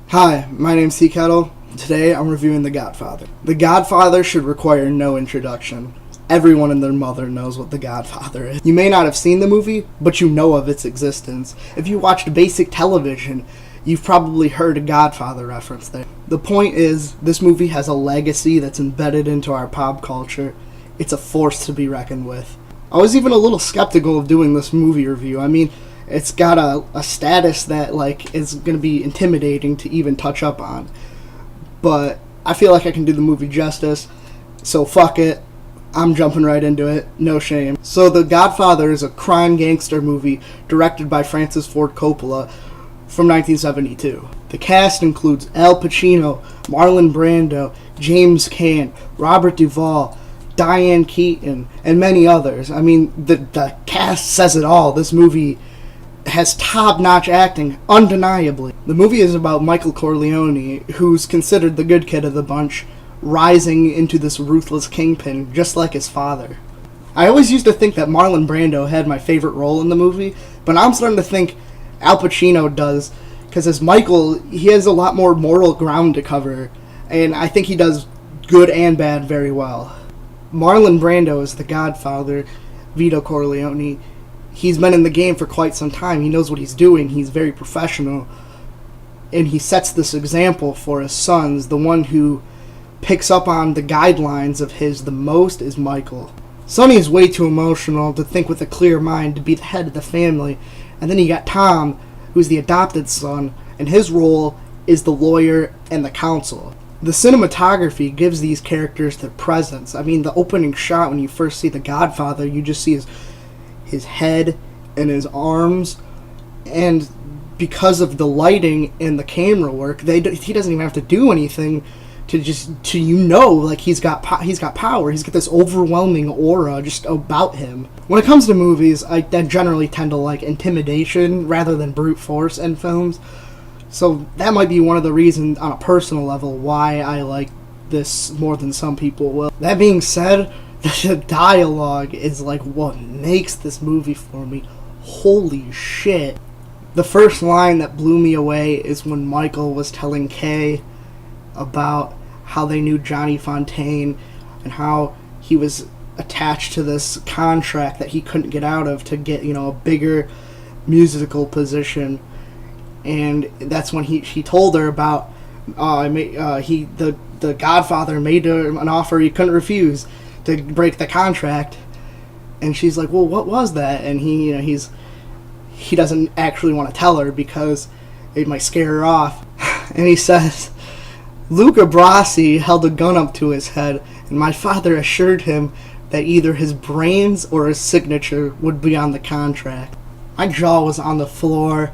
Hi, my name's T-Kettle. Today I'm reviewing The Godfather. The Godfather should require no introduction. Everyone and their mother knows what The Godfather is. You may not have seen the movie, but you know of its existence. If you watched basic television, you've probably heard a Godfather reference there. The point is, this movie has a legacy that's embedded into our pop culture. It's a force to be reckoned with. I was even a little skeptical of doing this movie review. I mean, it's got a status that is going to be intimidating to even touch up on. But I feel like I can do the movie justice, so fuck it. I'm jumping right into it. No shame. So The Godfather is a crime gangster movie directed by Francis Ford Coppola from 1972. The cast includes Al Pacino, Marlon Brando, James Caan, Robert Duvall, Diane Keaton, and many others. I mean, the cast says it all. This movie has top-notch acting, undeniably. The movie is about Michael Corleone, who's considered the good kid of the bunch, rising into this ruthless kingpin, just like his father. I always used to think that Marlon Brando had my favorite role in the movie, but now I'm starting to think Al Pacino does, because as Michael, he has a lot more moral ground to cover, and I think he does good and bad very well. Marlon Brando is the Godfather, Vito Corleone. He's been in the game for quite some time. He knows what he's doing. He's very professional. And he sets this example for his sons. The one who picks up on the guidelines of his the most is Michael. Sonny is way too emotional to think with a clear mind, to be the head of the family. And then you got Tom, who's the adopted son, and his role is the lawyer and the counsel. The cinematography gives these characters their presence. I mean, the opening shot when you first see the Godfather, you just see his head and his arms, and because of the lighting and the camera work, he doesn't even have to do anything to he's got power. He's got this overwhelming aura just about him. When it comes to movies, I generally tend to like intimidation rather than brute force in films, so that might be one of the reasons on a personal level why I like this more than some people will. That being said, the dialogue is what makes this movie for me. Holy shit. The first line that blew me away is when Michael was telling Kay about how they knew Johnny Fontaine and how he was attached to this contract that he couldn't get out of to get, a bigger musical position. And that's when he told her about the Godfather made him an offer he couldn't refuse to break the contract, and she's like, well, what was that? And he doesn't actually want to tell her because it might scare her off. And he says, Luca Brasi held a gun up to his head, and my father assured him that either his brains or his signature would be on the contract. My jaw was on the floor.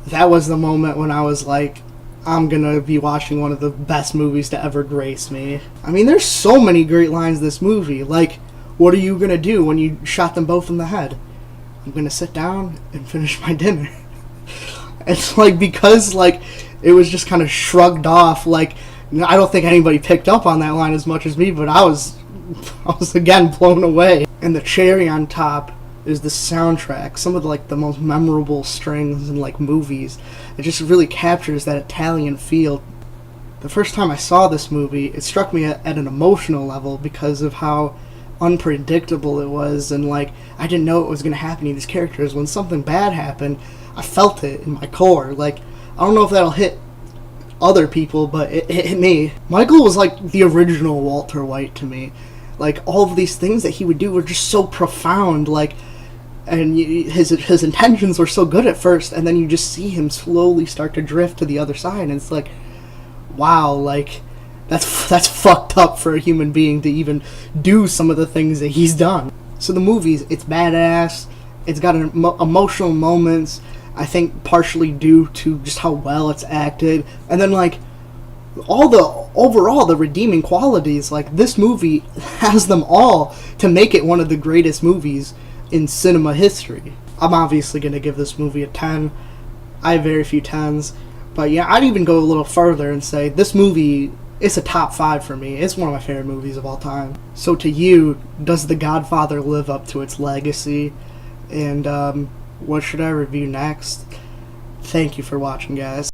That was the moment when I was like, I'm gonna be watching one of the best movies to ever grace me. I mean, there's so many great lines in this movie. What are you gonna do when you shot them both in the head? I'm gonna sit down and finish my dinner. It's because it was just kind of shrugged off. I don't think anybody picked up on that line as much as me, but I was again blown away. And the cherry on top is the soundtrack. Some of the most memorable strings in movies. It just really captures that Italian feel. The first time I saw this movie, it struck me at an emotional level because of how unpredictable it was, and I didn't know what was going to happen to these characters. When something bad happened, I felt it in my core. I don't know if that'll hit other people, but it hit me. Michael was the original Walter White to me. All of these things that he would do were just so profound, and his intentions were so good at first, and then you just see him slowly start to drift to the other side, and it's wow, that's fucked up for a human being to even do some of the things that he's done. So the movie, it's badass. It's got emotional moments, I think partially due to just how well it's acted, and then all the overall the redeeming qualities. This movie has them all to make it one of the greatest movies in cinema history. I'm obviously going to give this movie a 10. I have very few 10s, but yeah, I'd even go a little further and say this movie is a top 5 for me. It's one of my favorite movies of all time. So to you, does The Godfather live up to its legacy? And what should I review next? Thank you for watching, guys.